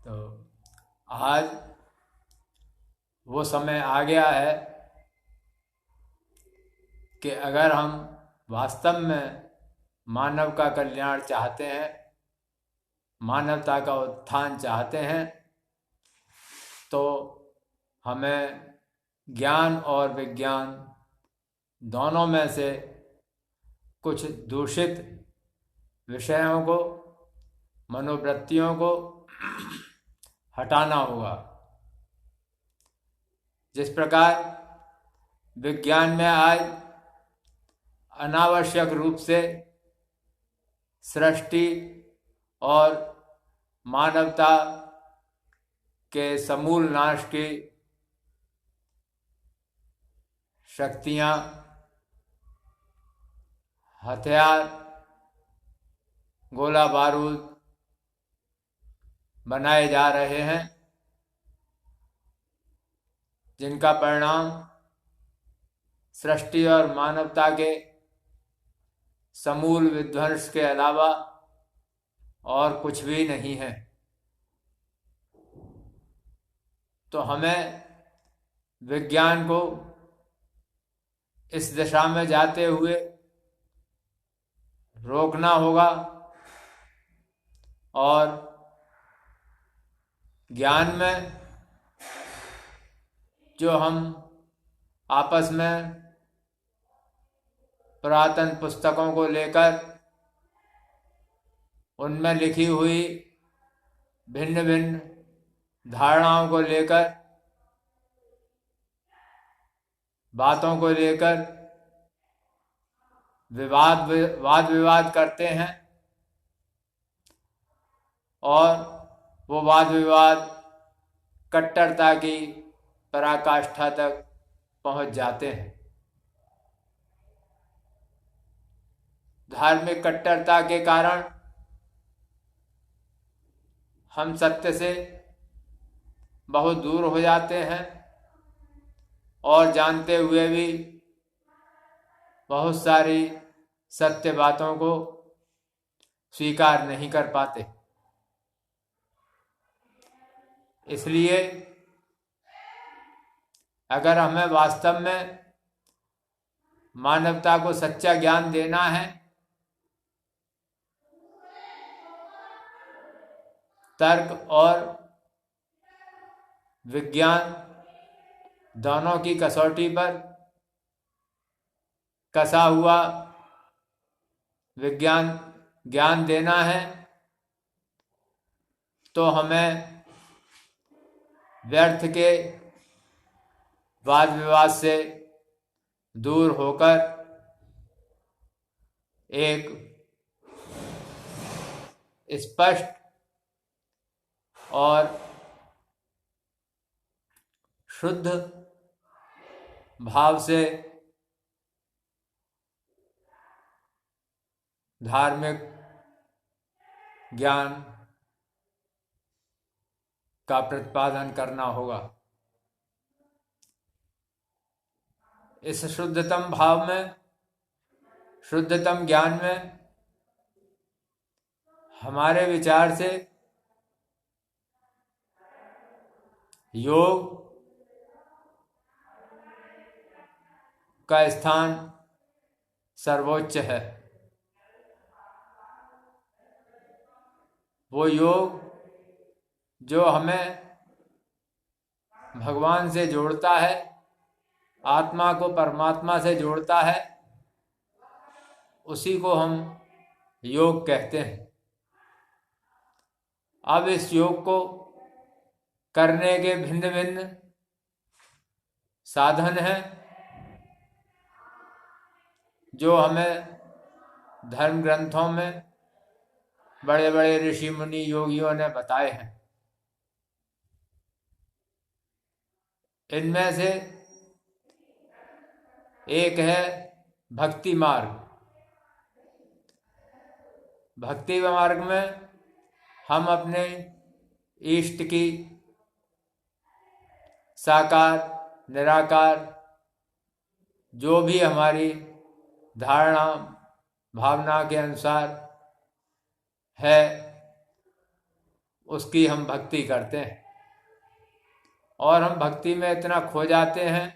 तो आज वो समय आ गया है कि अगर हम वास्तव में मानव का कल्याण चाहते हैं, मानवता का उत्थान चाहते हैं, तो हमें ज्ञान और विज्ञान दोनों में से कुछ दूषित विषयों को, मनोवृत्तियों को हटाना होगा। जिस प्रकार विज्ञान में आज अनावश्यक रूप से सृष्टि और मानवता के समूल नाश की शक्तियां, हथियार, गोला बारूद बनाए जा रहे हैं, जिनका परिणाम सृष्टि और मानवता के समूल विध्वंस के अलावा और कुछ भी नहीं है। तो हमें विज्ञान को इस दिशा में जाते हुए रोकना होगा और ज्ञान में जो हम आपस में पुरातन पुस्तकों को लेकर उनमें लिखी हुई भिन्न भिन्न धारणाओं को लेकर, बातों को लेकर वाद विवाद करते हैं और वो वाद विवाद कट्टरता की पराकाष्ठा तक पहुंच जाते हैं। धार्मिक कट्टरता के कारण हम सत्य से बहुत दूर हो जाते हैं और जानते हुए भी बहुत सारी सत्य बातों को स्वीकार नहीं कर पाते। इसलिए अगर हमें वास्तव में मानवता को सच्चा ज्ञान देना है, तर्क और विज्ञान दोनों की कसौटी पर कसा हुआ विज्ञान ज्ञान देना है, तो हमें व्यर्थ के वाद विवाद से दूर होकर एक स्पष्ट और शुद्ध भाव से धार्मिक ज्ञान का प्रतिपादन करना होगा। इस शुद्धतम भाव में, शुद्धतम ज्ञान में हमारे विचार से योग का स्थान सर्वोच्च है। वो योग जो हमें भगवान से जोड़ता है, आत्मा को परमात्मा से जोड़ता है, उसी को हम योग कहते हैं। अब इस योग को करने के भिन्न भिन्न साधन हैं जो हमें धर्म ग्रंथों में बड़े बड़े ऋषि मुनि योगियों ने बताए हैं। इनमें से एक है भक्ति मार्ग। भक्ति मार्ग में हम अपने इष्ट की साकार निराकार जो भी हमारी धारणा भावना के अनुसार है, उसकी हम भक्ति करते हैं। और हम भक्ति में इतना खो जाते हैं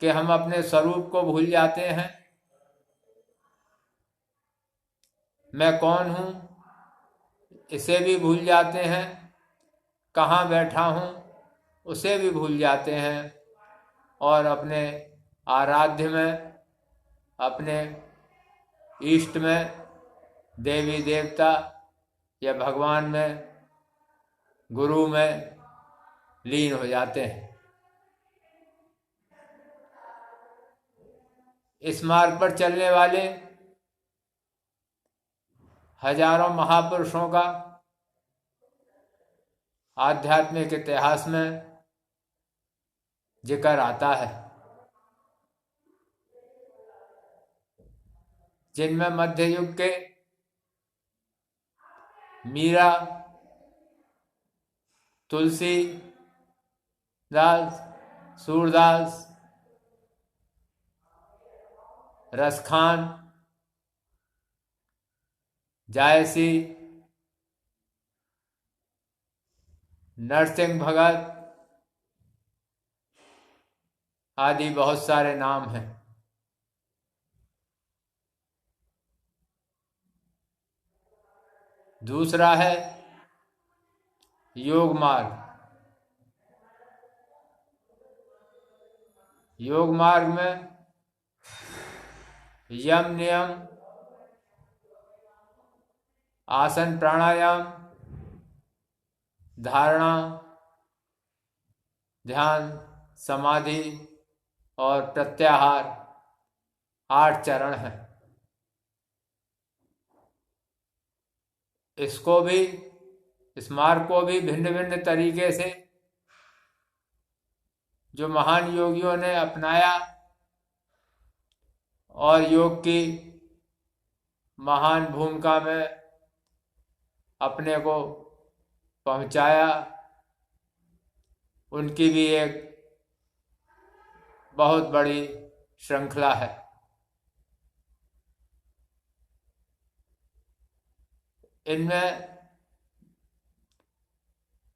कि हम अपने स्वरूप को भूल जाते हैं। मैं कौन हूँ इसे भी भूल जाते हैं, कहाँ बैठा हूँ उसे भी भूल जाते हैं, और अपने आराध्य में, अपने इष्ट में, देवी देवता या भगवान में, गुरु में लीन हो जाते हैं। इस मार्ग पर चलने वाले हजारों महापुरुषों का आध्यात्मिक इतिहास में जिक्र आता है, जिनमें मध्य युग के मीरा, तुलसी दास, सूरदास, रसखान, जायसी, नरसिंह भगत आदि बहुत सारे नाम हैं। दूसरा है योग मार्ग। योग मार्ग में यम नियम, आसन प्राणायाम, धारणा, ध्यान, समाधि और प्रत्याहार 8 चरण हैं। इसको भी, इस मार्ग को भी भिन्न भिन्न तरीके से जो महान योगियों ने अपनाया और योग की महान भूमिका में अपने को पहुंचाया, उनकी भी एक बहुत बड़ी श्रृंखला है। इनमें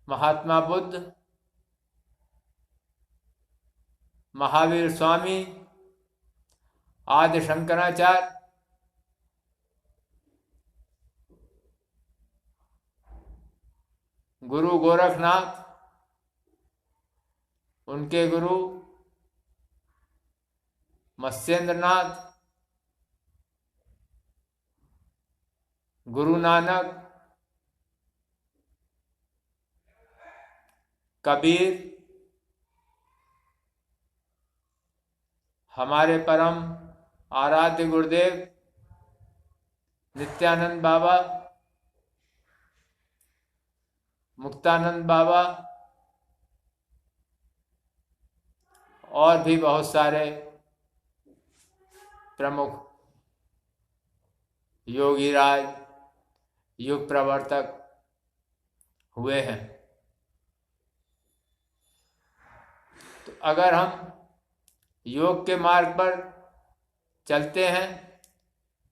महात्मा बुद्ध, महावीर स्वामी, आदि शंकराचार्य, गुरु गोरखनाथ, उनके गुरु मत्स्येंद्रनाथ, गुरु नानक, कबीर, हमारे परम आराध्य गुरुदेव नित्यानंद बाबा, मुक्तानंद बाबा और भी बहुत सारे प्रमुख योगी राज, युग प्रवर्तक हुए हैं। तो अगर हम योग के मार्ग पर चलते हैं,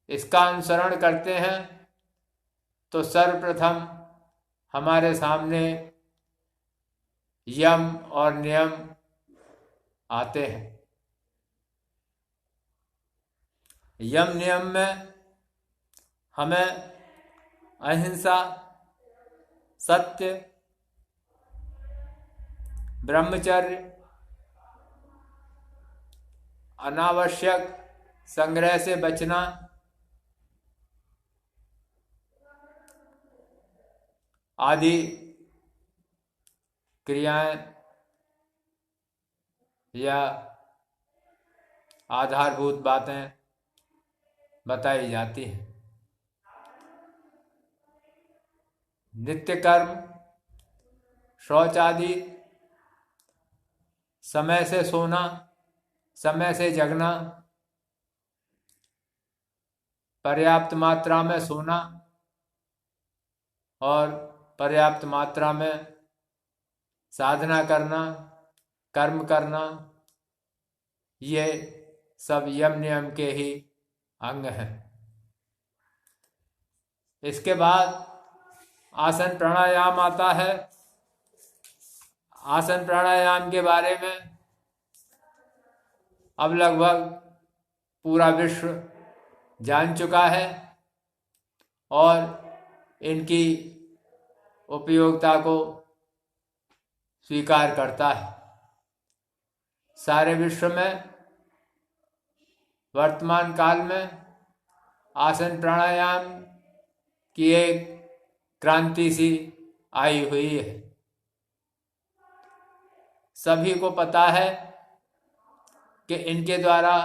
इसका अनुसरण करते हैं, तो सर्वप्रथम हमारे सामने यम और नियम आते हैं। यम नियम में हमें अहिंसा, सत्य, ब्रह्मचर्य, अनावश्यक संग्रह से बचना, आदि क्रियाएं या आधारभूत बातें बताई जाती हैं। नित्य कर्म, शौच आदि, समय से सोना, समय से जगना, पर्याप्त मात्रा में सोना और पर्याप्त मात्रा में साधना करना, कर्म करना, ये सब यम नियम के ही अंग हैं। इसके बाद आसन प्राणायाम आता है। आसन प्राणायाम के बारे में अब लगभग पूरा विश्व जान चुका है और इनकी उपयोगिता को स्वीकार करता है। सारे विश्व में वर्तमान काल में आसन प्राणायाम की एक क्रांति सी आई हुई है। सभी को पता है कि इनके द्वारा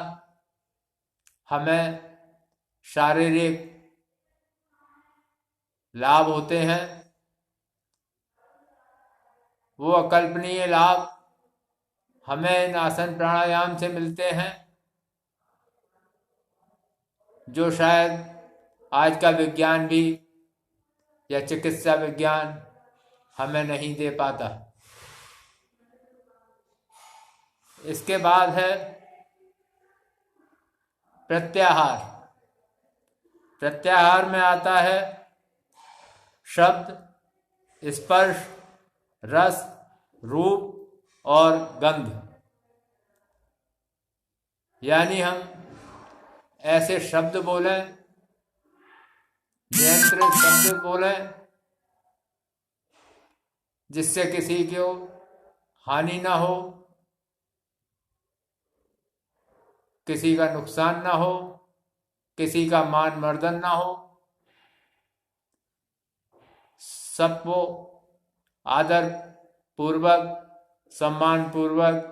हमें शारीरिक लाभ होते हैं। वो अकल्पनीय लाभ हमें इन आसन प्राणायाम से मिलते हैं जो शायद आज का विज्ञान भी या चिकित्सा विज्ञान हमें नहीं दे पाता। इसके बाद है प्रत्याहार। प्रत्याहार में आता है शब्द, स्पर्श, रस, रूप और गंध। यानी हम ऐसे शब्द बोलें, नियंत्रित शब्द बोलें जिससे किसी को हानि ना हो, किसी का नुकसान ना हो, किसी का मान मर्दन ना हो। सबको आदर पूर्वक, सम्मान पूर्वक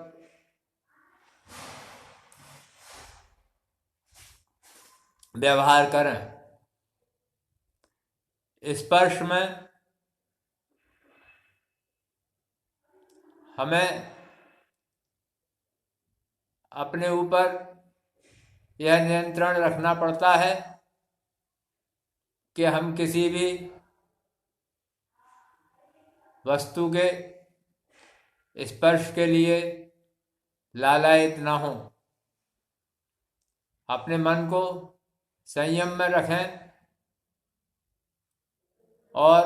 व्यवहार करें। स्पर्श में हमें अपने ऊपर यह नियंत्रण रखना पड़ता है कि हम किसी भी वस्तु के स्पर्श के लिए लालायित ना हो। अपने मन को संयम में रखें और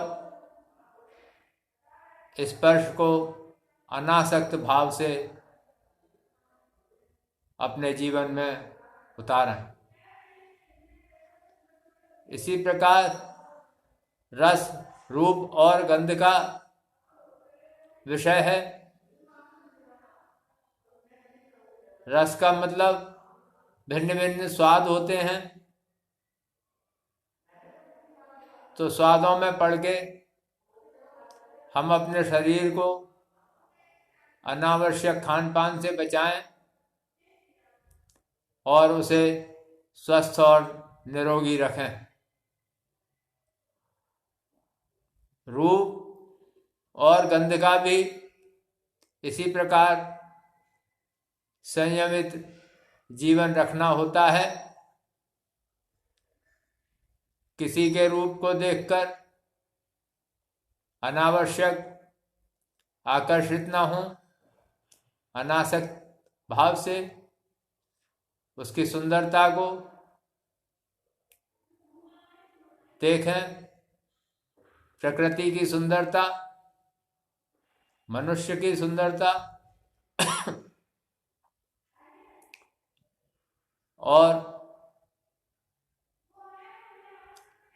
स्पर्श को अनासक्त भाव से अपने जीवन में उतारें। इसी प्रकार रस, रूप और गंध का विषय है। रस का मतलब भिन्न भिन्न स्वाद होते हैं, तो स्वादों में पड़ के हम अपने शरीर को अनावश्यक खान पान से बचाएं और उसे स्वस्थ और निरोगी रखें। रूप और गंध का भी इसी प्रकार संयमित जीवन रखना होता है। किसी के रूप को देखकर अनावश्यक आकर्षित ना हो, अनासक्त भाव से उसकी सुंदरता को देखें। प्रकृति की सुंदरता, मनुष्य की सुंदरता और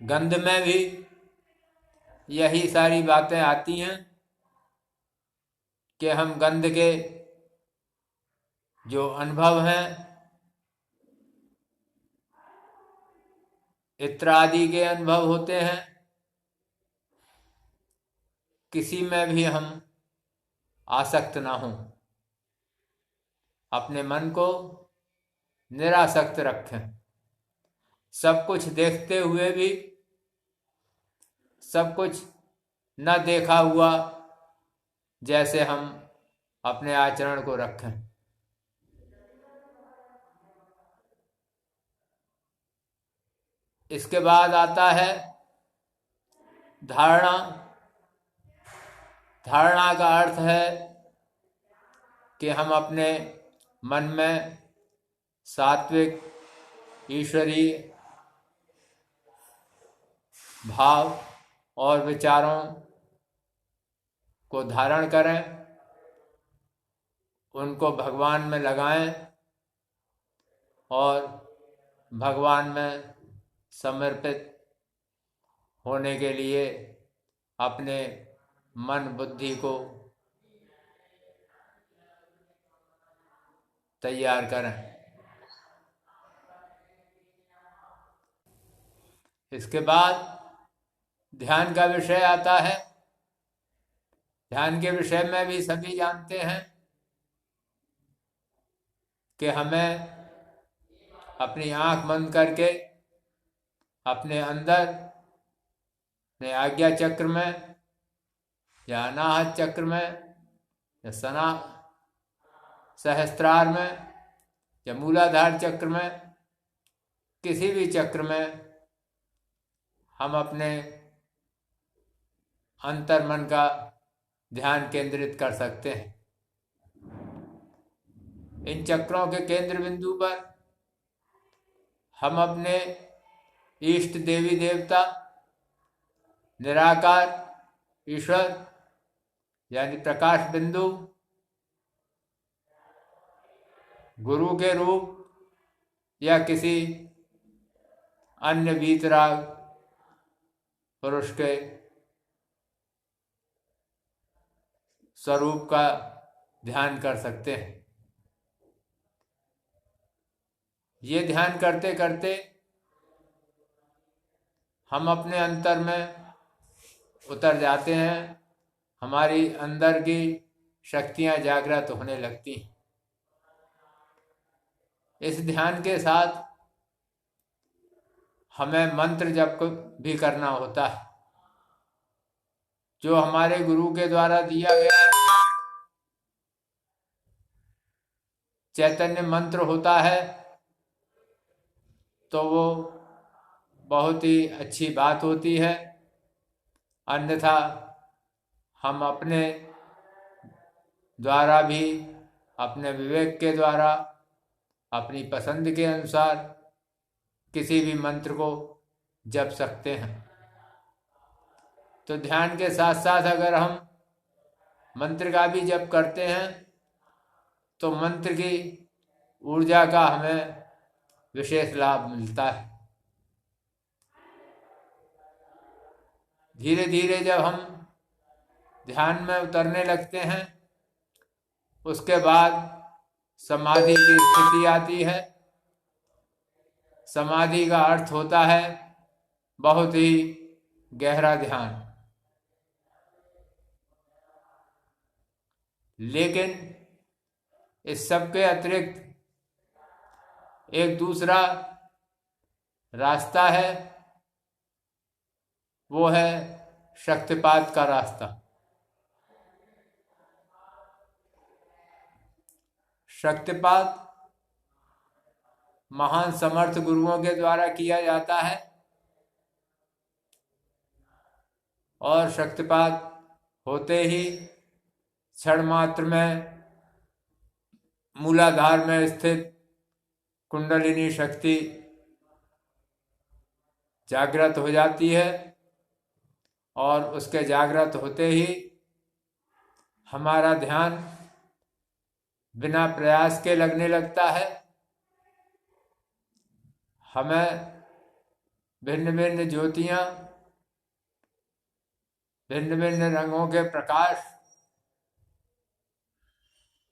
गंध में भी यही सारी बातें आती हैं कि हम गंध के जो अनुभव हैं, इत्र आदि के अनुभव होते हैं, किसी में भी हम आसक्त ना हों। अपने मन को निरासक्त रखें। सब कुछ देखते हुए भी सब कुछ न देखा हुआ जैसे हम अपने आचरण को रखें। इसके बाद आता है धारणा। धारणा का अर्थ है कि हम अपने मन में सात्विक, ईश्वरीय भाव और विचारों को धारण करें, उनको भगवान में लगाएं और भगवान में समर्पित होने के लिए अपने मन बुद्धि को तैयार करें। इसके बाद ध्यान का विषय आता है। ध्यान के विषय में भी सभी जानते हैं कि हमें अपनी आंख बंद करके अपने अंदर, अपने आज्ञा चक्र में या अनाहत चक्र में या सहस्त्रार में या मूलाधार चक्र में, किसी भी चक्र में हम अपने अंतर मन का ध्यान केंद्रित कर सकते हैं। इन चक्रों के केंद्र बिंदु पर हम अपने इष्ट देवी देवता, निराकार ईश्वर यानी प्रकाश बिंदु, गुरु के रूप या किसी अन्य वीतराग पुरुष के स्वरूप का ध्यान कर सकते हैं। ये ध्यान करते करते हम अपने अंतर में उतर जाते हैं। हमारी अंदर की शक्तियां जागृत होने लगती हैं। इस ध्यान के साथ हमें मंत्र जप भी करना होता है, जो हमारे गुरु के द्वारा दिया गया चैतन्य मंत्र होता है। तो वो बहुत ही अच्छी बात होती है। अन्यथा हम अपने द्वारा भी, अपने विवेक के द्वारा, अपनी पसंद के अनुसार किसी भी मंत्र को जप सकते हैं। तो ध्यान के साथ साथ अगर हम मंत्र का भी जप करते हैं तो मंत्र की ऊर्जा का हमें विशेष लाभ मिलता है। धीरे धीरे जब हम ध्यान में उतरने लगते हैं, उसके बाद समाधि की स्थिति आती है। समाधि का अर्थ होता है बहुत ही गहरा ध्यान। लेकिन इस सब के अतिरिक्त एक दूसरा रास्ता है, वो है शक्तिपात का रास्ता। शक्तिपात महान समर्थ गुरुओं के द्वारा किया जाता है और शक्तिपात होते ही क्षण मात्र में मूलाधार में स्थित कुंडलिनी शक्ति जागृत हो जाती है और उसके जागृत होते ही हमारा ध्यान बिना प्रयास के लगने लगता है। हमें भिन्न भिन्न ज्योतियां, भिन्न भिन्न रंगों के प्रकाश,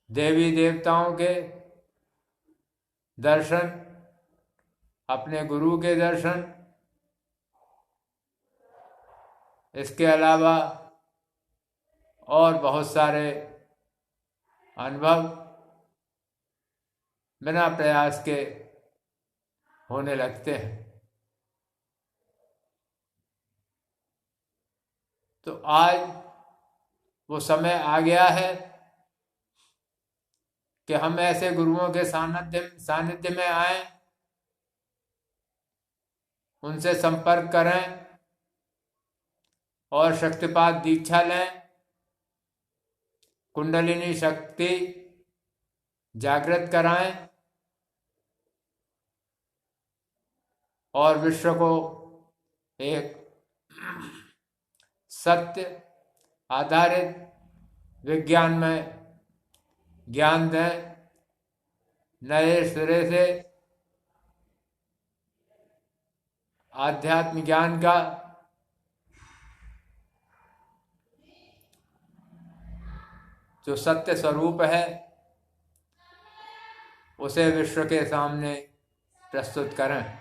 देवी देवताओं के दर्शन, अपने गुरु के दर्शन, इसके अलावा और बहुत सारे अनुभव बिना प्रयास के होने लगते हैं। तो आज वो समय आ गया है कि हम ऐसे गुरुओं के सानिध्य में आए, उनसे संपर्क करें और शक्तिपात दीक्षा लें, कुंडलिनी शक्ति जागृत कराएं और विश्व को एक सत्य आधारित विज्ञान में ज्ञान दें, नए सिरे से आध्यात्म ज्ञान का जो सत्य स्वरूप है उसे विश्व के सामने प्रस्तुत करें।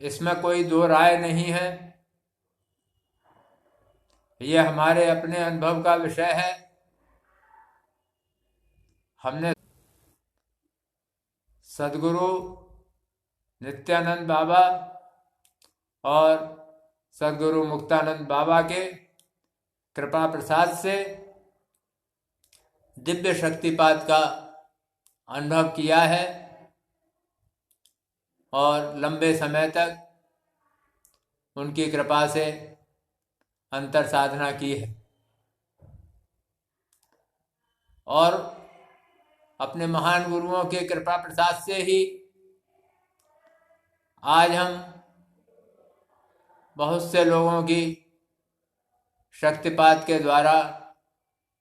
इसमें कोई दो राय नहीं है, यह हमारे अपने अनुभव का विषय है। हमने सद्गुरु नित्यानंद बाबा और सद्गुरु मुक्तानंद बाबा के कृपा प्रसाद से दिव्य शक्तिपात का अनुभव किया है और लंबे समय तक उनकी कृपा से अंतर साधना की है और अपने महान गुरुओं के कृपा प्रसाद से ही आज हम बहुत से लोगों की शक्तिपात के द्वारा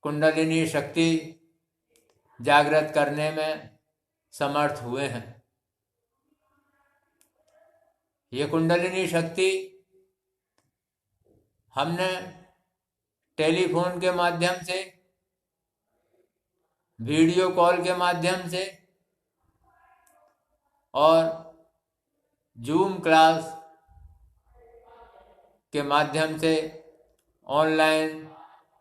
कुंडलिनी शक्ति जागृत करने में समर्थ हुए हैं। ये कुंडलिनी शक्ति हमने टेलीफोन के माध्यम से, वीडियो कॉल के माध्यम से और जूम क्लास के माध्यम से, ऑनलाइन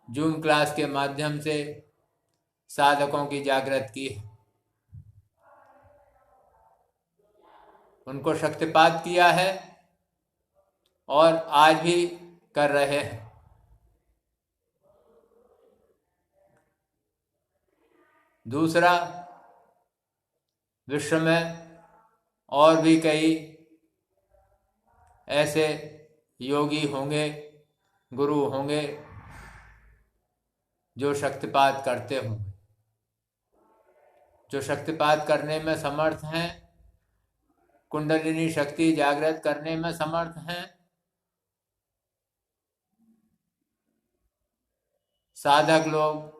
जूम क्लास के माध्यम से साधकों की जागृत की है, उनको शक्तिपात किया है और आज भी कर रहे हैं। दूसरा, विश्व में और भी कई ऐसे योगी होंगे, गुरु होंगे जो शक्तिपात करते होंगे, जो शक्तिपात करने में समर्थ हैं, कुंडलिनी शक्ति जागृत करने में समर्थ हैं। साधक लोग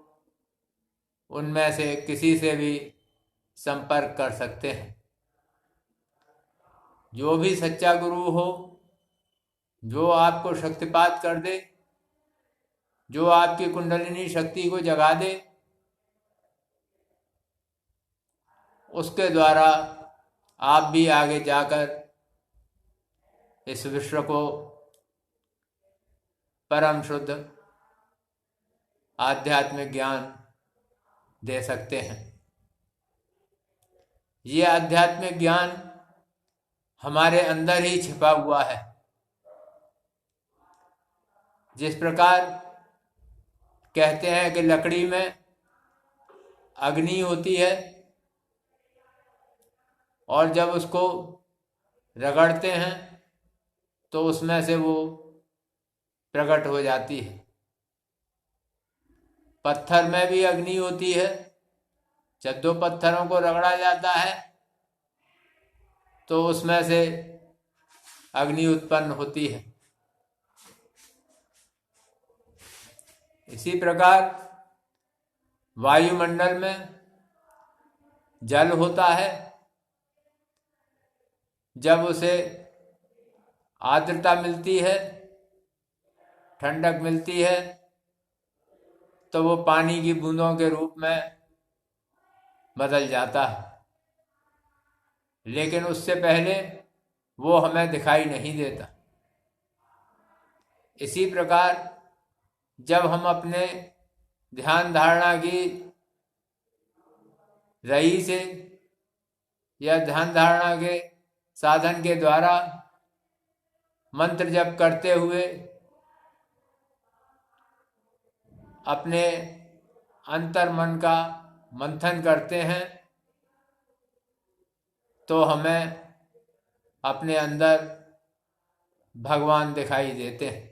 उनमें से किसी से भी संपर्क कर सकते हैं। जो भी सच्चा गुरु हो, जो आपको शक्तिपात कर दे, जो आपकी कुंडलिनी शक्ति को जगा दे, उसके द्वारा आप भी आगे जाकर इस विश्व को परम शुद्ध आध्यात्मिक ज्ञान दे सकते हैं। ये आध्यात्मिक ज्ञान हमारे अंदर ही छिपा हुआ है। जिस प्रकार कहते हैं कि लकड़ी में अग्नि होती है और जब उसको रगड़ते हैं तो उसमें से वो प्रकट हो जाती है। पत्थर में भी अग्नि होती है, जब दो पत्थरों को रगड़ा जाता है तो उसमें से अग्नि उत्पन्न होती है। इसी प्रकार वायुमंडल में जल होता है, जब उसे आर्द्रता मिलती है, ठंडक मिलती है, तो वो पानी की बूंदों के रूप में बदल जाता है, लेकिन उससे पहले वो हमें दिखाई नहीं देता। इसी प्रकार जब हम अपने ध्यान धारणा की रही से या ध्यान धारणा के साधन के द्वारा मंत्र जप करते हुए अपने अंतर मन का मंथन करते हैं तो हमें अपने अंदर भगवान दिखाई देते हैं।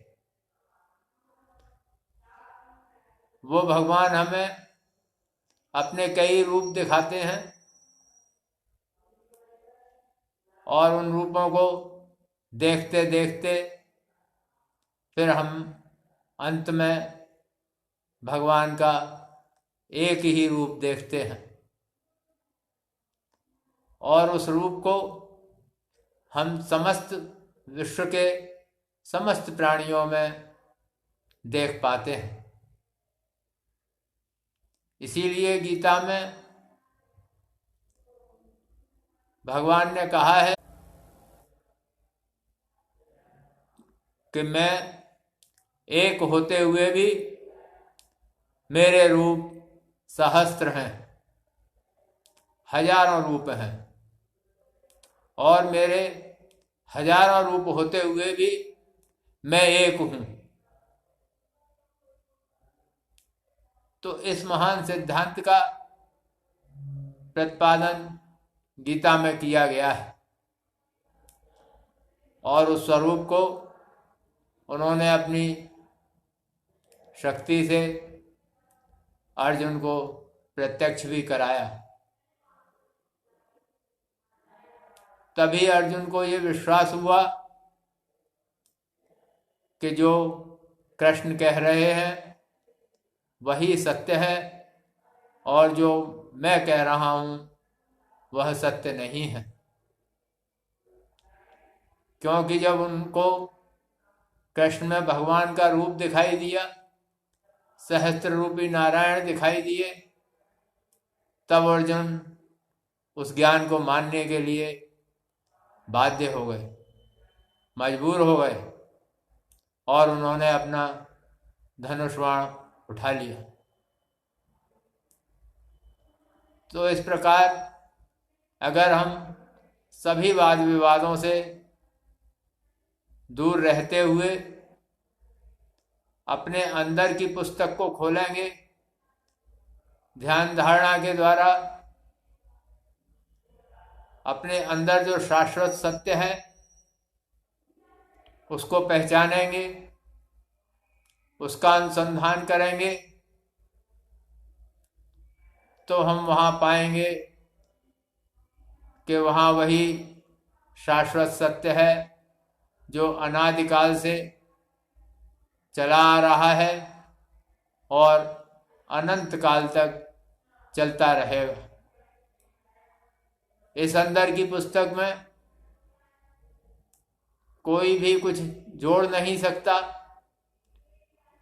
वो भगवान हमें अपने कई रूप दिखाते हैं और उन रूपों को देखते देखते फिर हम अंत में भगवान का एक ही रूप देखते हैं और उस रूप को हम समस्त विश्व के समस्त प्राणियों में देख पाते हैं। इसीलिए गीता में भगवान ने कहा है कि मैं एक होते हुए भी मेरे रूप सहस्त्र हैं, हजारों रूप हैं, और मेरे हजारों रूप होते हुए भी मैं एक हूं। तो इस महान सिद्धांत का प्रतिपादन गीता में किया गया है और उस स्वरूप को उन्होंने अपनी शक्ति से अर्जुन को प्रत्यक्ष भी कराया। तभी अर्जुन को ये विश्वास हुआ कि जो कृष्ण कह रहे हैं वही सत्य है और जो मैं कह रहा हूं वह सत्य नहीं है। क्योंकि जब उनको कृष्ण में भगवान का रूप दिखाई दिया, सहस्त्र रूपी नारायण दिखाई दिए, तब अर्जुन उस ज्ञान को मानने के लिए बाध्य हो गए, मजबूर हो गए और उन्होंने अपना धनुष बाण उठा लिया। तो इस प्रकार अगर हम सभी वाद विवादों से दूर रहते हुए अपने अंदर की पुस्तक को खोलेंगे, ध्यान धारणा के द्वारा अपने अंदर जो शाश्वत सत्य है उसको पहचानेंगे, उसका अनुसंधान करेंगे, तो हम वहाँ पाएंगे कि वहाँ वही शाश्वत सत्य है जो अनादिकाल से चला आ रहा है और अनंत काल तक चलता रहेगा। इस अंदर की पुस्तक में कोई भी कुछ जोड़ नहीं सकता,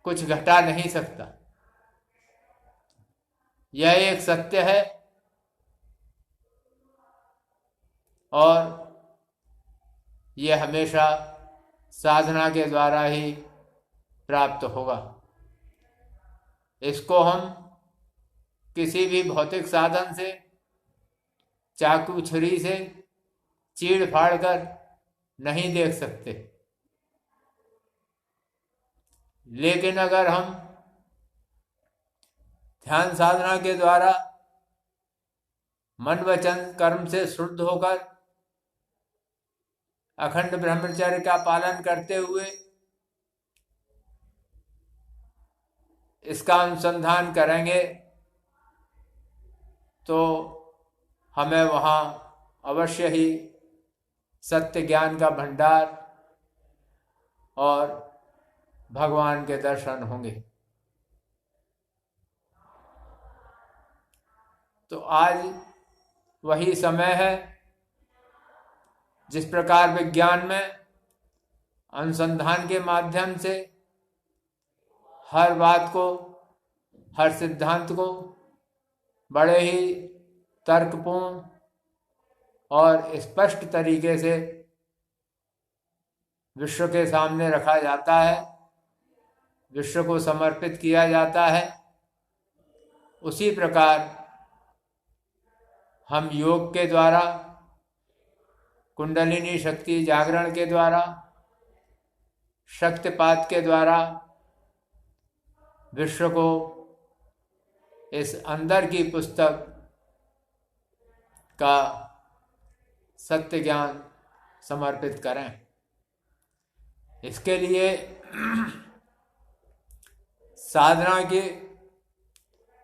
कुछ घटा नहीं सकता। यह एक सत्य है और यह हमेशा साधना के द्वारा ही प्राप्त होगा। इसको हम किसी भी भौतिक साधन से, चाकू छुरी से चीड़ फाड़ कर नहीं देख सकते। लेकिन अगर हम ध्यान साधना के द्वारा मन वचन कर्म से शुद्ध होकर अखंड ब्रह्मचर्य का पालन करते हुए इसका अनुसंधान करेंगे तो हमें वहाँ अवश्य ही सत्य ज्ञान का भंडार और भगवान के दर्शन होंगे। तो आज वही समय है जिस प्रकार विज्ञान में अनुसंधान के माध्यम से हर बात को, हर सिद्धांत को बड़े ही तर्कपूर्ण और स्पष्ट तरीके से विश्व के सामने रखा जाता है, विश्व को समर्पित किया जाता है। उसी प्रकार हम योग के द्वारा, कुंडलिनी शक्ति जागरण के द्वारा, शक्तिपात के द्वारा विश्व को इस अंदर की पुस्तक का सत्य ज्ञान समर्पित करें। इसके लिए साधना के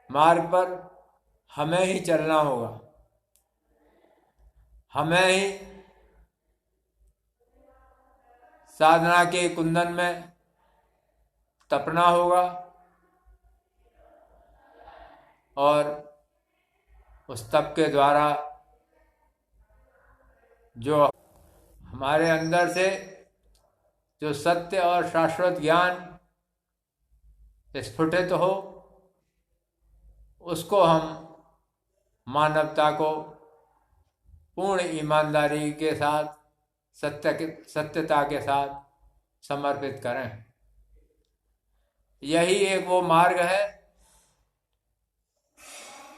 मार्ग पर हमें ही चलना होगा, हमें ही साधना के कुंदन में तपना होगा और उस तप के द्वारा जो हमारे अंदर से जो सत्य और शाश्वत ज्ञान स्फुटित हो, उसको हम मानवता को पूर्ण ईमानदारी के साथ सत्यता के साथ समर्पित करें। यही एक वो मार्ग है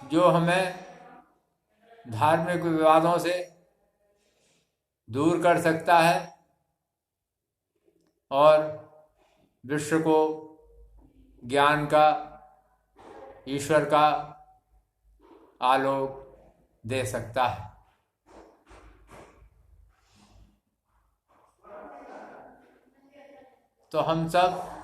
जो हमें धार्मिक विवादों से दूर कर सकता है और विश्व को ज्ञान का, ईश्वर का आलोक दे सकता है। तो हम सब